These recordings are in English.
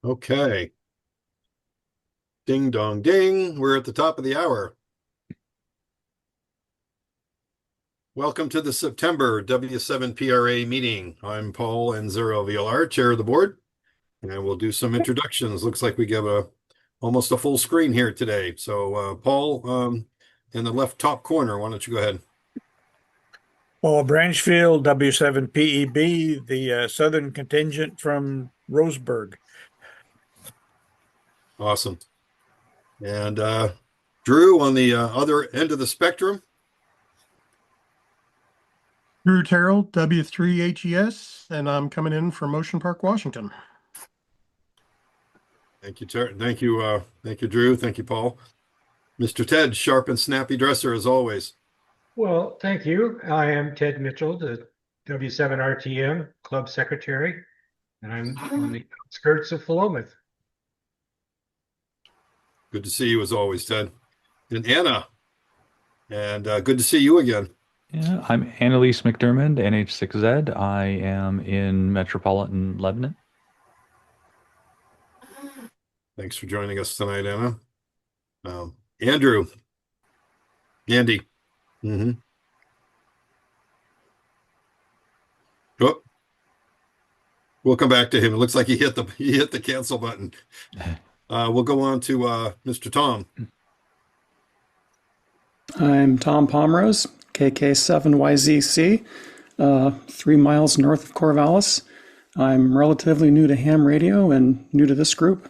Okay. Ding dong ding. We're at the top of the hour. Welcome to the September W7PRA meeting. I'm Paul Enzero Villar, chair of the board, and we'll do some introductions. Looks like we have almost a full screen here today. So, Paul, in the left top corner, why don't you go ahead? Paul Branchfield, W7PEB, the Southern contingent from Roseburg. Awesome. And Drew on the other end of the spectrum. Drew Terrell, W3HES, and I'm coming in from Ocean Park, Washington. Thank you, thank you, Drew. Thank you, Paul. Mr. Ted, sharp and snappy dresser as always. Well, thank you. I am Ted Mitchell, the W7RTM club secretary, and I'm on the outskirts of Philomath. Good to see you as always, Ted. And Anna, and good to see you again. Yeah, I'm Annalise McDermott, NH6Z. I am in metropolitan Lebanon. Thanks for joining us tonight, Anna. Andrew. Andy. Mm-hmm. Oh, we'll come back to him. It looks like he hit the cancel button. We'll go on to Mr. Tom. I'm Tom Pomrose, KK7YZC, 3 miles north of Corvallis. I'm relatively new to ham radio and new to this group.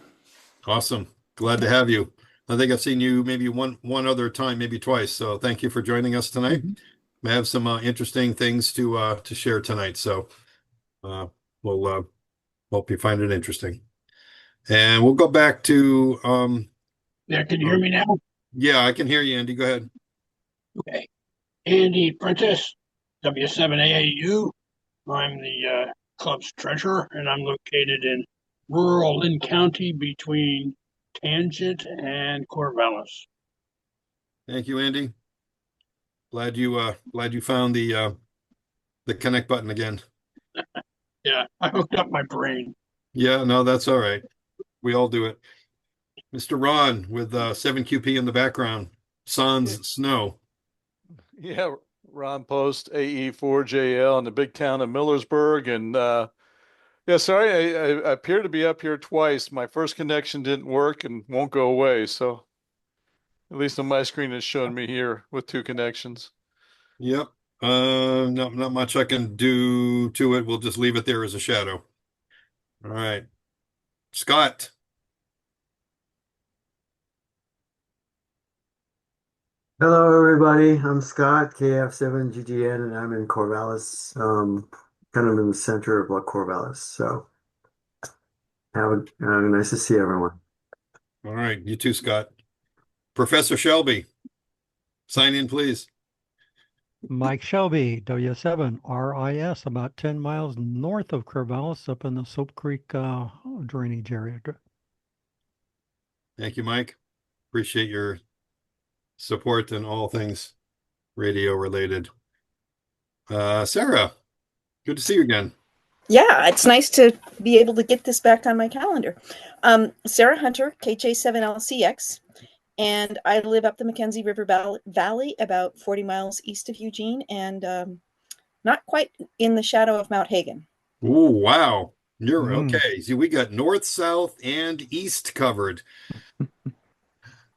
Awesome. Glad to have you. I think I've seen you maybe one other time, maybe twice. So thank you for joining us tonight. Mm-hmm. We have some interesting things to share tonight. So we'll hope you find it interesting. And we'll go back to Yeah, can you hear me now? Yeah, I can hear you, Andy. Go ahead. Okay. Andy Prentice, W7AAU. I'm the club's treasurer, and I'm located in rural Lynn County between Tangent and Corvallis. Thank you, Andy. Glad you found the connect button again. Yeah, I hooked up my brain. Yeah, no, that's all right. We all do it. Mr. Ron with 7QP in the background. Sans Snow. Yeah, Ron Post, AE4JL in the big town of Millersburg. And yeah, sorry, I appear to be up here twice. My first connection didn't work and won't go away. So at least on my screen, it's showing me here with 2 connections. Yep. Not much I can do to it. We'll just leave it there as a shadow. All right. Scott. Hello, everybody. I'm Scott, KF7GGN, and I'm in Corvallis, kind of in the center of Corvallis. So, nice to see everyone. All right. You too, Scott. Professor Shelby. Sign in, please. Mike Shelby, W7RIS, about 10 miles north of Corvallis, up in the Soap Creek drainage area. Thank you, Mike. Appreciate your support in all things radio related. Sarah, good to see you again. Yeah, it's nice to be able to get this back on my calendar. Sarah Hunter, KJ7LCX, and I live up the Mackenzie River Valley, about 40 miles east of Eugene, and not quite in the shadow of Mount Hagen. Oh, wow. You're okay. See, we got north, south, and east covered.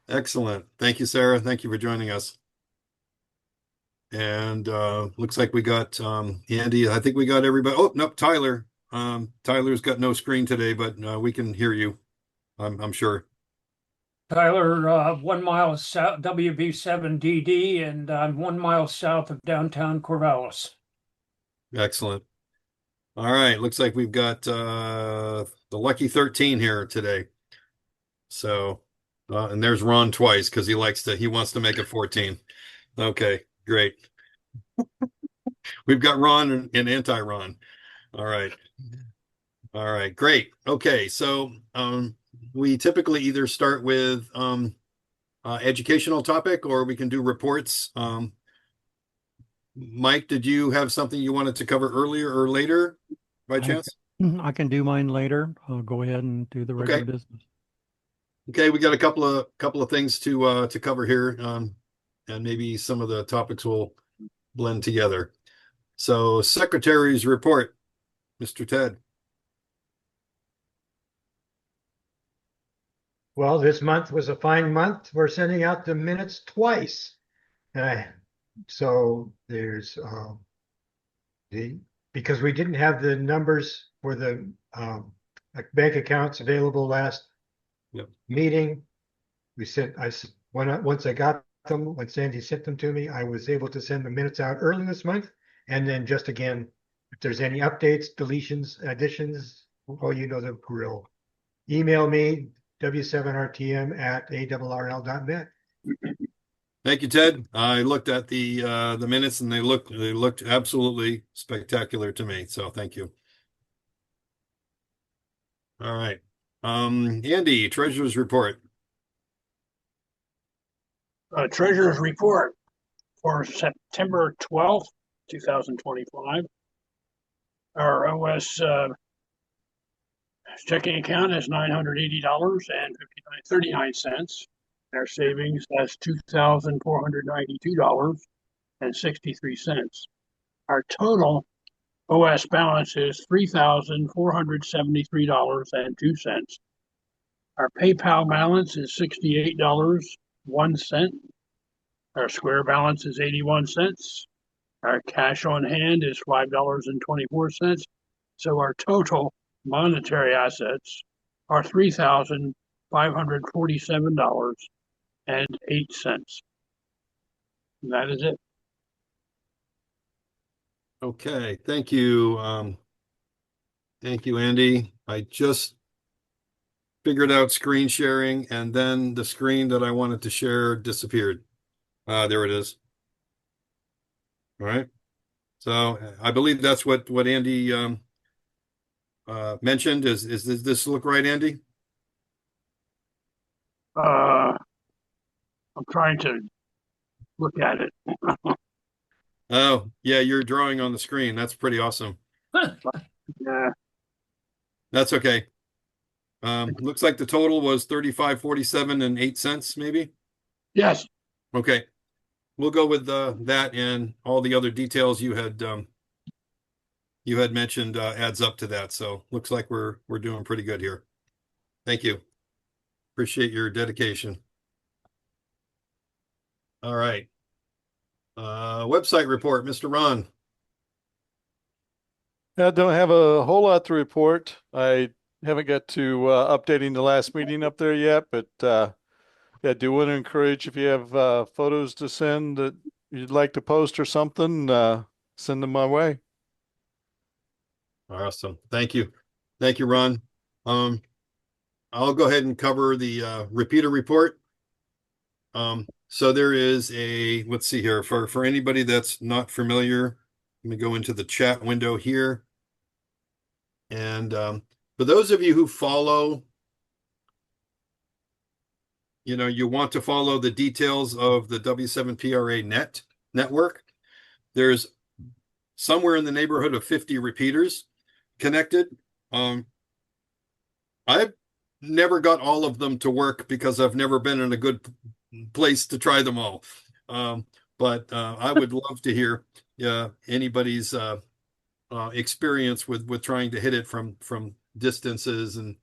Excellent. Thank you, Sarah. Thank you for joining us. And looks like we got Andy. I think we got everybody. Oh, nope, Tyler. Tyler's got no screen today, but we can hear you, I'm sure. Tyler, 1 mile south, WB7DD, and I'm 1 mile south of downtown Corvallis. Excellent. All right. Looks like we've got the lucky 13 here today. So, and there's Ron twice because he wants to make it 14. Okay, great. We've got Ron and anti-Ron. All right. All right, great. Okay, so we typically either start with educational topic or we can do reports. Mike, did you have something you wanted to cover earlier or later by chance? I can do mine later. I'll go ahead and do the regular Okay. business. Okay, we got a couple of things to cover here, and maybe some of the topics will blend together. So, Secretary's report, Mr. Ted. Well, this month was a fine month. We're sending out the minutes twice. So there's because we didn't have the numbers for the bank accounts available last Yep. meeting. Once I got them, when Sandy sent them to me, I was able to send the minutes out early this month. And then just again, if there's any updates, deletions, additions, well, you know the drill. Email me, w7rtm@arrl.net. Thank you, Ted. I looked at the minutes and they looked absolutely spectacular to me. So thank you. All right. Andy, treasurer's report. Treasurer's report for September 12th, 2025. Our OS checking account has $980.39. Our savings has $2,492.63. Our total OS balance is $3,473.02. Our PayPal balance is $68.01. Our Square balance is 81 cents. Our cash on hand is $5.24. So our total monetary assets are $3,547.08. And that is it. Okay, thank you. Thank you, Andy. I just figured out screen sharing and then the screen that I wanted to share disappeared. There it is. All right. So I believe that's what Andy mentioned. Does this look right, Andy? I'm trying to look at it. Oh, yeah, you're drawing on the screen. That's pretty awesome. Yeah. That's okay. Looks like the total was 35.47 and 8 cents, maybe. Yes. Okay. We'll go with that, and all the other details you had mentioned adds up to that. So looks like we're doing pretty good here. Thank you. Appreciate your dedication. All right. Website report, Mr. Ron. I don't have a whole lot to report. I haven't got to updating the last meeting up there yet, but yeah, I do want to encourage if you have photos to send that you'd like to post or something, send them my way. Awesome. Thank you. Thank you, Ron. I'll go ahead and cover the repeater report. So there is let's see here, for anybody that's not familiar, let me go into the chat window here. And for those of you who follow, you want to follow the details of the W7PRA network. There's somewhere in the neighborhood of 50 repeaters connected. I've never got all of them to work because I've never been in a good place to try them all. But I would love to hear anybody's experience with trying to hit it from distances and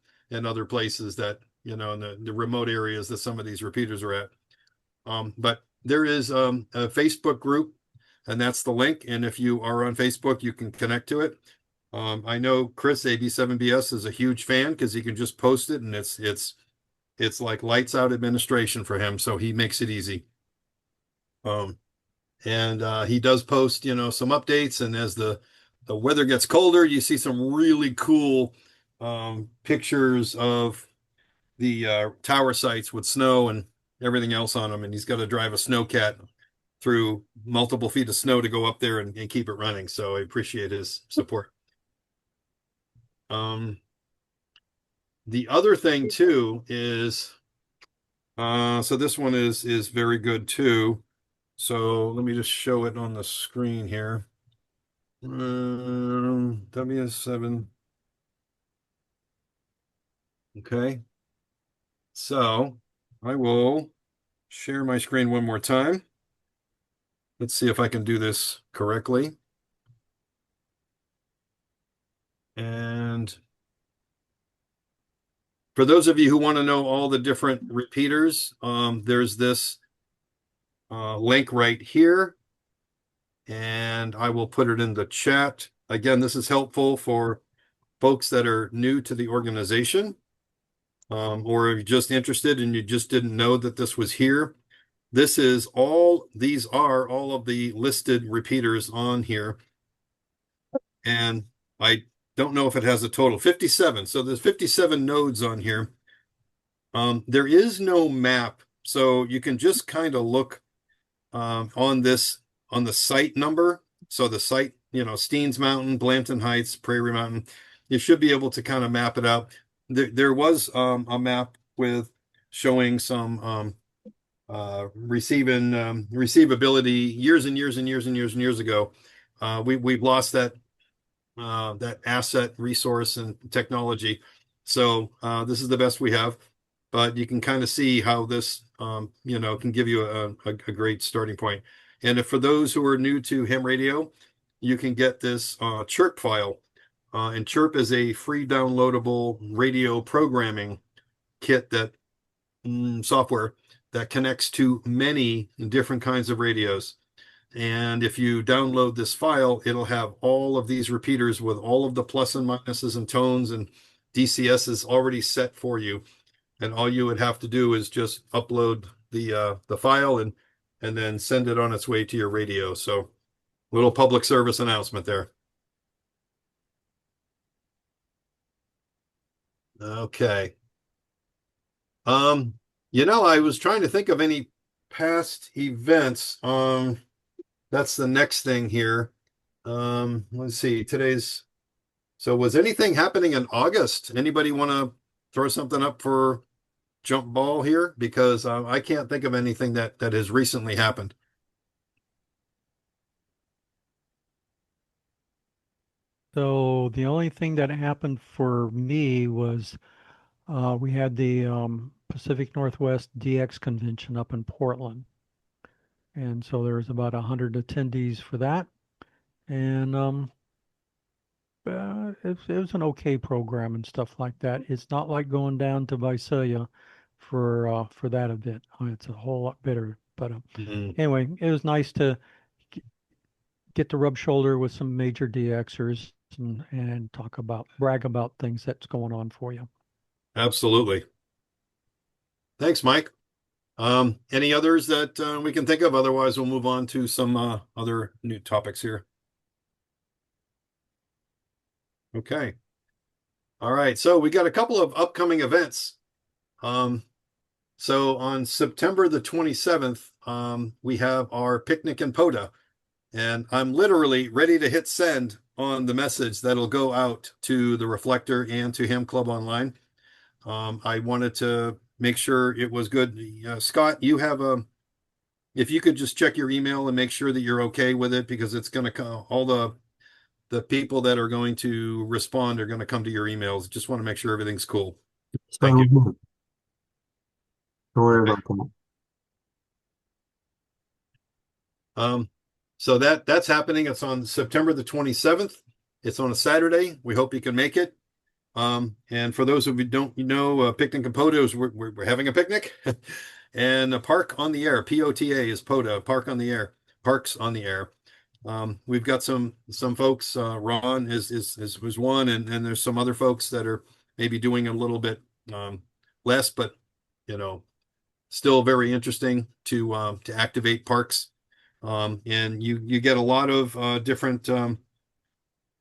other places that in the remote areas that some of these repeaters are at. But there is a Facebook group, and that's the link. And if you are on Facebook, you can connect to it. I know Chris AB7BS is a huge fan because he can just post it, and it's like lights out administration for him, so he makes it easy. And he does post some updates, and as the weather gets colder, you see some really cool pictures of the tower sites with snow and everything else on them, and he's got to drive a snowcat through multiple feet of snow to go up there and keep it running. So I appreciate his support. The other thing too is so this one is very good too. So let me just show it on the screen here. W7 Okay. So I will share my screen one more time. Let's see if I can do this correctly. And for those of you who want to know all the different repeaters, there's this link right here, and I will put it in the chat. Again, this is helpful for folks that are new to the organization, or if you're just interested and you just didn't know that this was here. These are all of the listed repeaters on here. And I don't know if it has a total 57. So there's 57 nodes on here. There is no map, so you can just kind of look on the site number. So the site, Steens Mountain, Blanton Heights, Prairie Mountain, you should be able to kind of map it out. There was a map with showing some receivability years and years and years and years and years ago. We've lost that asset, resource, and technology. So this is the best we have, but you can kind of see how this can give you a great starting point. And for those who are new to ham radio, you can get this Chirp file. And Chirp is a free downloadable radio programming kit that software that connects to many different kinds of radios. And if you download this file, it'll have all of these repeaters with all of the plus and minuses and tones and DCSs already set for you. And all you would have to do is just upload the file and then send it on its way to your radio. So little public service announcement there. Okay. I was trying to think of any past events. That's the next thing here. Let's see. So was anything happening in August? Anybody want to throw something up for jump ball here? Because I can't think of anything that has recently happened. So the only thing that happened for me was we had the Pacific Northwest DX convention up in Portland. And so there was about 100 attendees for that. And it was an okay program and stuff like that. It's not like going down to Visalia for that event. It's a whole lot better. But anyway, it was nice to get to rub shoulder with some major DXers and brag about things that's going on for you. Absolutely. Thanks, Mike. Any others that we can think of? Otherwise, we'll move on to some other new topics here. Okay. All right. So we got a couple of upcoming events. So on September the 27th, we have our picnic in POTA. And I'm literally ready to hit send on the message that'll go out to the Reflector and to Ham Club Online. I wanted to make sure it was good. Scott, if you could just check your email and make sure that you're okay with it, because it's going to come, all the people that are going to respond are going to come to your emails. Just want to make sure everything's cool. Thank you. Don't worry about that. So that's happening. It's on September the 27th. It's on a Saturday. We hope you can make it. And for those of you who don't know, Picnic and POTA is we're having a picnic, and a Park on the Air, POTA is POTA, Park on the Air, Parks on the Air. We've got some folks. Ron is one, and there's some other folks that are maybe doing a little bit less, but still very interesting to activate parks. And you get a lot of different.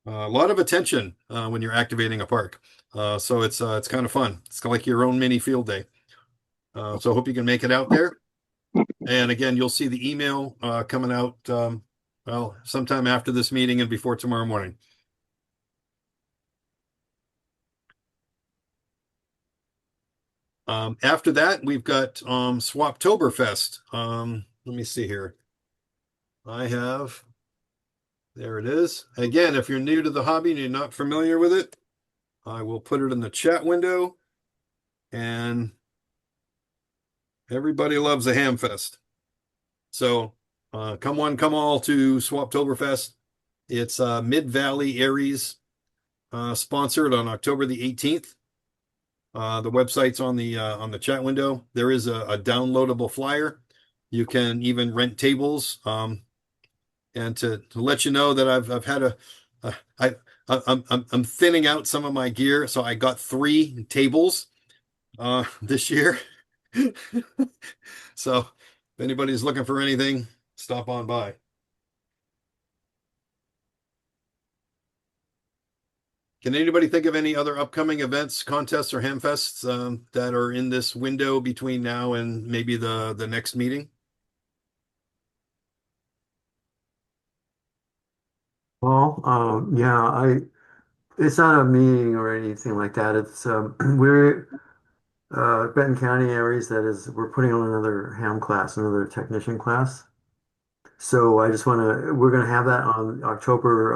A lot of attention when you're activating a park. So it's kind of fun. It's like your own mini field day. So I hope you can make it out there. And again, you'll see the email coming out, sometime after this meeting and before tomorrow morning. After that, we've got Swaptoberfest. Let me see here. There it is. Again, if you're new to the hobby and you're not familiar with it, I will put it in the chat window. and everybody loves a ham fest. So come one, come all to Swaptoberfest. It's Mid Valley Aries sponsored on October the 18th. The website's on the chat window. There is a downloadable flyer. You can even rent tables. And to let you know that I've had I'm thinning out some of my gear, so I got 3 tables this year. So if anybody's looking for anything, stop on by. Can anybody think of any other upcoming events, contests, or hamfests that are in this window between now and maybe the next meeting? Well, yeah, it's not a meeting or anything like that. It's we're Benton County Aries, that is, we're putting on another ham class, another technician class. So we're going to have that on October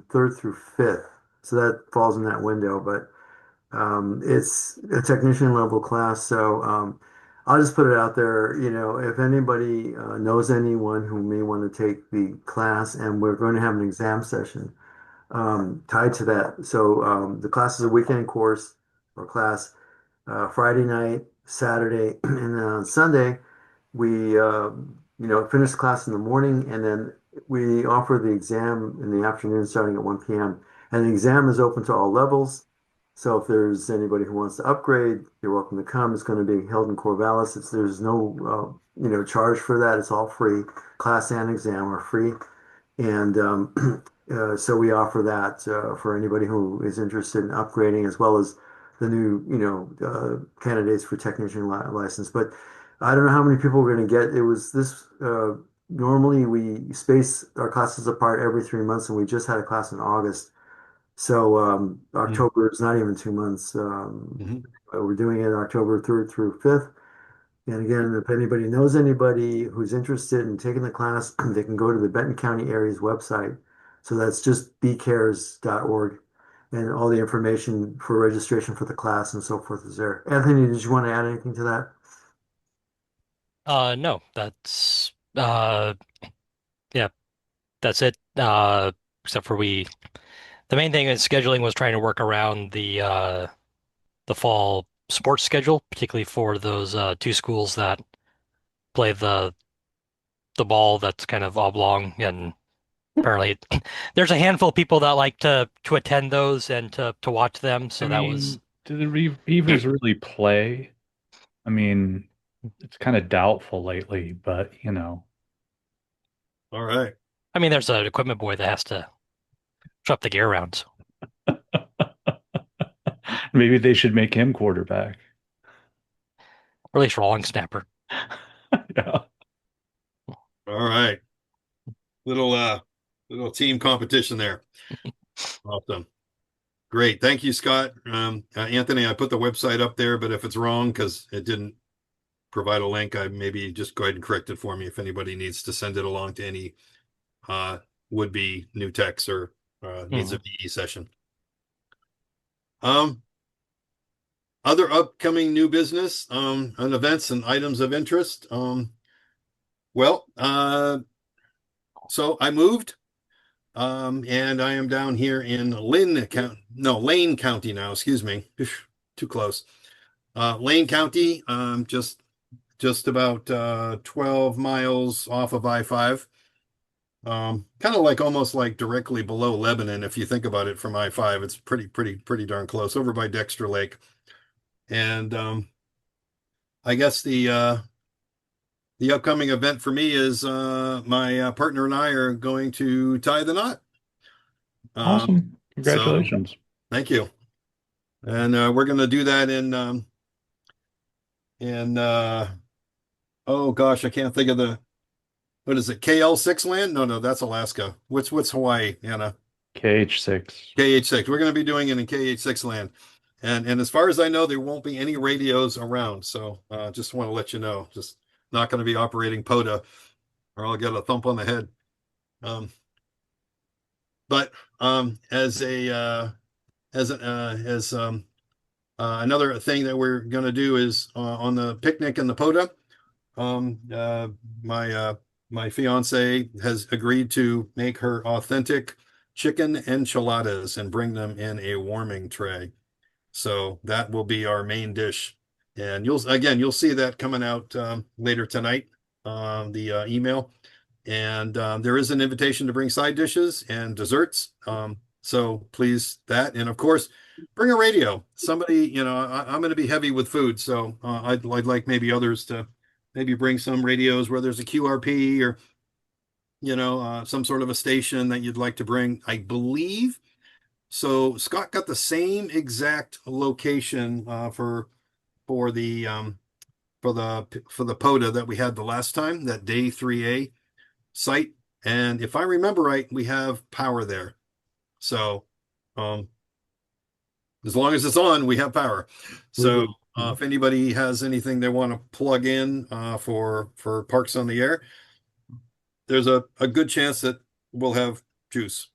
3rd through 5th. So that falls in that window, but it's a technician level class. So I'll just put it out there, if anybody knows anyone who may want to take the class, and we're going to have an exam session tied to that. So the class is a weekend course or class, Friday night, Saturday, and then on Sunday, we finish the class in the morning, and then we offer the exam in the afternoon starting at 1 p.m. And the exam is open to all levels. So if there's anybody who wants to upgrade, you're welcome to come. It's going to be held in Corvallis. There's no charge for that. It's all free. Class and exam are free. And so we offer that for anybody who is interested in upgrading, as well as the new candidates for technician license. But I don't know how many people we're going to get. It was this. Normally we space our classes apart every 3 months, and we just had a class in August. So October is not even 2 months. We're doing it October 3rd through 5th. And again, if anybody knows anybody who's interested in taking the class, they can go to the Benton County Aries website. So that's just bcares.org. And all the information for registration for the class and so forth is there. Anthony, did you want to add anything to that? No, that's yeah, that's it. Except for the main thing is scheduling was trying to work around the fall sports schedule, particularly for those 2 schools that play the ball that's kind of oblong, and apparently there's a handful of people that like to attend those and to watch them. So do the Beavers really play? I mean, it's kind of doubtful lately, but All right. I mean, there's an equipment boy that has to shop the gear around. So. Maybe they should make him quarterback. Or at least long snapper. Yeah. All right. Little team competition there. Awesome. Great. Thank you, Scott. Anthony, I put the website up there, but if it's wrong because it didn't provide a link, I maybe just go ahead and correct it for me if anybody needs to send it along to any would-be new techs or needs a VE session. Other upcoming new business and events and items of interest. So I moved, and I am down here in Lane County now. Excuse me, too close. Lane County, just about 12 miles off of I-5. Kind of like almost like directly below Lebanon, if you think about it from I-5. It's pretty darn close, over by Dexter Lake. And I guess the upcoming event for me is my partner and I are going to tie the knot. Awesome. Congratulations. So, thank you. And we're going to do that in oh gosh, I can't think of what is it? KL6 land? No, that's Alaska. What's Hawaii, Anna? KH6. KH6. We're going to be doing it in KH6 land. And as far as I know, there won't be any radios around. So just want to let you know, just not going to be operating POTA or I'll get a thump on the head. But as Another thing that we're going to do is on the picnic in the POTA. My fiance has agreed to make her authentic chicken enchiladas and bring them in a warming tray. So that will be our main dish. And you'll see that coming out later tonight on the email. And there is an invitation to bring side dishes and desserts. So please that. And of course, bring a radio. Somebody, I'm going to be heavy with food. So I'd like maybe others to maybe bring some radios where there's a QRP or, some sort of a station that you'd like to bring. I believe so. Scott got the same exact location for the POTA that we had the last time, that day 3A site. And if I remember right, we have power there. So as long as it's on, we have power. So if anybody has anything they want to plug in for Parks on the Air, there's a good chance that we'll have juice.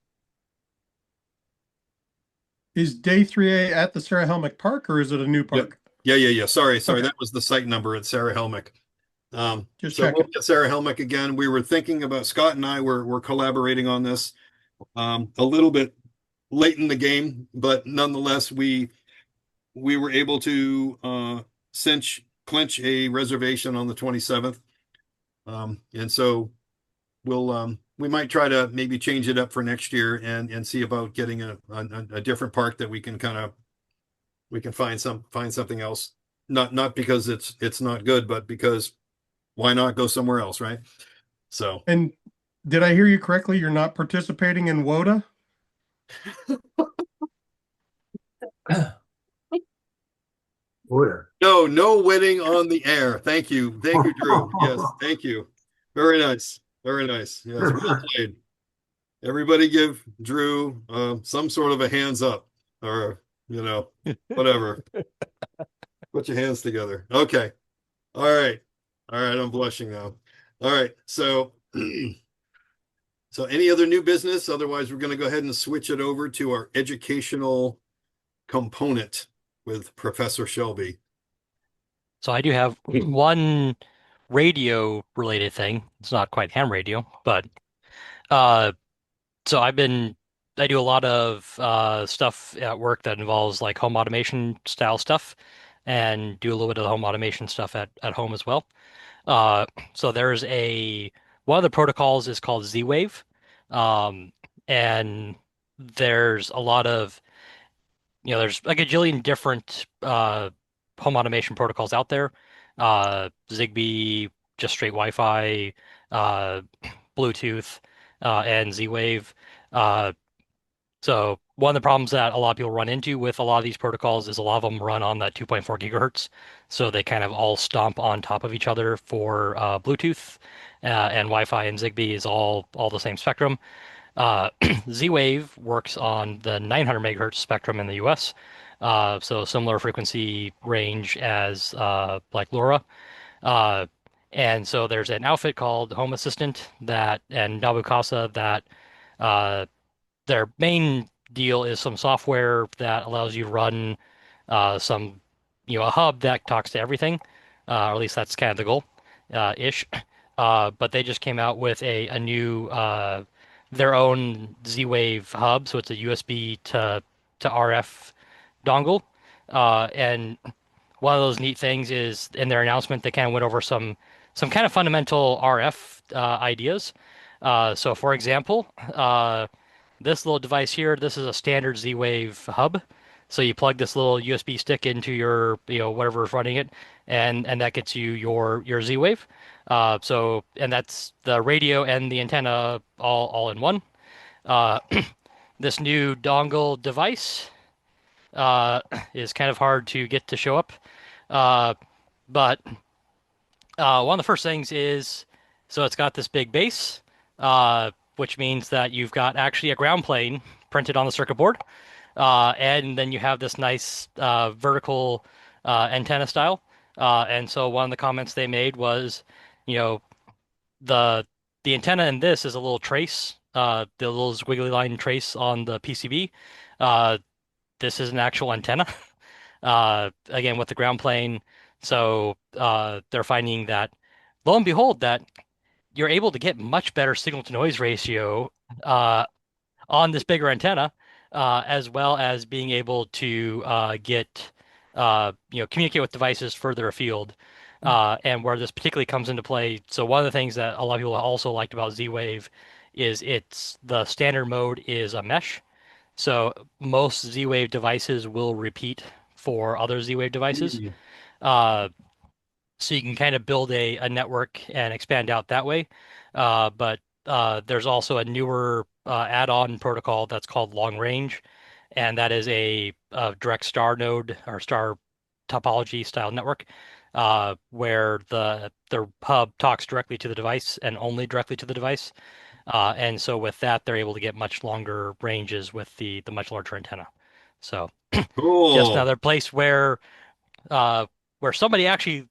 Is day 3A at the Sarah Helmick Park, or is it a new park? Yeah. Sorry. Okay. That was the site number at Sarah Helmick. Just so checking. we'll get Sarah Helmick again. We were thinking about, Scott and I were collaborating on this a little bit late in the game, but nonetheless, we were able to clinch a reservation on the 27th. And so we might try to maybe change it up for next year and see about getting a different park that we can find something else. Not because it's not good, but because why not go somewhere else, right? So. And did I hear you correctly? You're not participating in WOTA? No wedding on the air. Thank you, Drew. Yes, thank you. Very nice. Yes, well played. Everybody give Drew some sort of a hands up, or whatever. Put your hands together. Okay. All right. I'm blushing now. All right. So any other new business? Otherwise, we're going to go ahead and switch it over to our educational component with Professor Shelby. So I do have one radio related thing. It's not quite ham radio, but so I do a lot of stuff at work that involves like home automation style stuff, and do a little bit of the home automation stuff at home as well. So there's one of the protocols is called Z-Wave. And there's a lot of, there's like a gajillion different home automation protocols out there. Zigbee, just straight Wi-Fi, Bluetooth, and Z-Wave. So one of the problems that a lot of people run into with a lot of these protocols is a lot of them run on that 2.4 gigahertz. So they kind of all stomp on top of each other for Bluetooth, and Wi-Fi and Zigbee is all the same spectrum. Z-Wave works on the 900 megahertz spectrum in the US. So similar frequency range as like LoRa. And so there's an outfit called Home Assistant and Nabu Casa that their main deal is some software that allows you to run some, a hub that talks to everything, or at least that's kind of the goal, ish. But they just came out with a new their own Z-Wave hub, so it's a USB to RF dongle, and one of those neat things is in their announcement they kind of went over some kind of fundamental RF ideas. So for example, this little device here, this is a standard Z-Wave hub. So you plug this little USB stick into your, whatever's running it, and that gets you your Z-Wave. And that's the radio and the antenna all in one. This new dongle device is kind of hard to get to show up. But one of the first things is, so it's got this big base, which means that you've got actually a ground plane printed on the circuit board. And then you have this nice vertical antenna style. And so one of the comments they made was, the antenna in this is a little trace, the little squiggly line trace on the PCB. This is an actual antenna. again with the ground plane. So they're finding that, lo and behold, that you're able to get much better signal to noise ratio on this bigger antenna, as well as being able to get communicate with devices further afield. And where this particularly comes into play. So one of the things that a lot of people also liked about Z-Wave is the standard mode is a mesh. So most Z-Wave devices will repeat for other Z-Wave devices. So you can kind of build a network and expand out that way. But there's also a newer add-on protocol that's called long range, and that is a direct star node or star topology style network, where the hub talks directly to the device and only directly to the device. And so with that, they're able to get much longer ranges with the much larger antenna. So Cool. just another place where somebody actually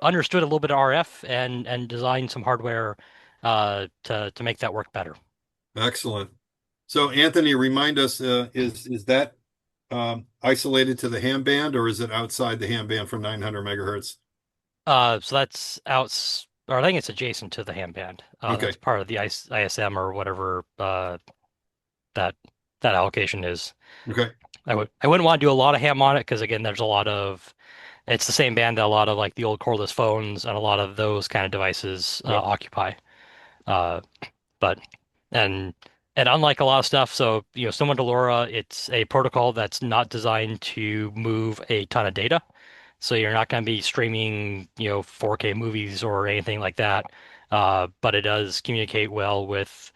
understood a little bit of RF and designed some hardware to make that work better. Excellent. So Anthony, remind us, is that isolated to the ham band, or is it outside the ham band from 900 megahertz? So that's out, or I think it's adjacent to the ham band. Okay. That's part of the ISM or whatever that allocation is. Okay. I wouldn't want to do a lot of ham on it because again, it's the same band that a lot of like the old cordless phones and a lot of those kind of devices occupy. But unlike a lot of stuff, so similar to LoRa, it's a protocol that's not designed to move a ton of data. So you're not going to be streaming 4K movies or anything like that. But it does communicate well with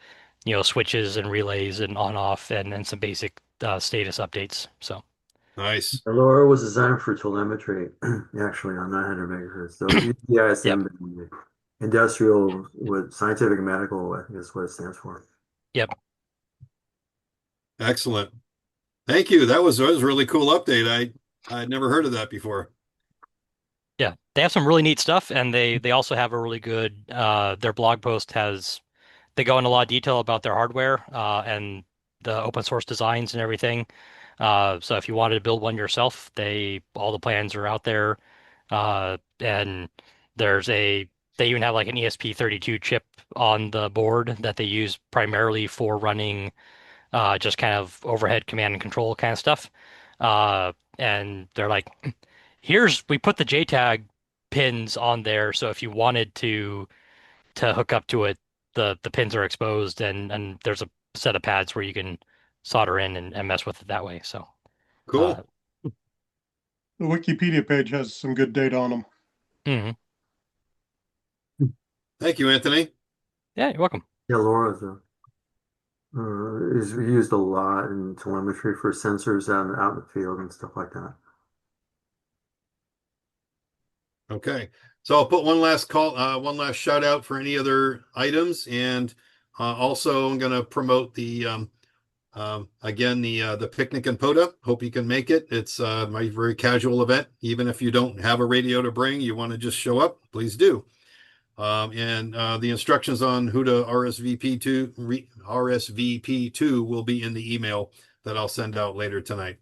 switches and relays and on off and some basic status updates. So nice. The LoRa was designed for telemetry, actually on 900 megahertz. So EISM, industrial with scientific and medical, I think is what it stands for. Yep. Excellent. Thank you. That was a really cool update. I'd never heard of that before. Yeah, they have some really neat stuff, and they also have a really good their blog post they go into a lot of detail about their hardware and the open source designs and everything. So if you wanted to build one yourself, all the plans are out there. And they even have like an ESP32 chip on the board that they use primarily for running just kind of overhead command and control kind of stuff. And they're like, we put the JTAG pins on there, so if you wanted to hook up to it, the pins are exposed, and there's a set of pads where you can solder in and mess with it that way. So cool. The Wikipedia page has some good data on them. Mm-hmm. Thank you, Anthony. Yeah, you're welcome. Yeah, LoRa is used a lot in telemetry for sensors out in the field and stuff like that. Okay, so I'll put one last shout out for any other items, and also I'm going to promote the again the picnic in POTA. Hope you can make it. It's my very casual event. Even if you don't have a radio to bring, you want to just show up, please do. And the instructions on who to RSVP to will be in the email that I'll send out later tonight.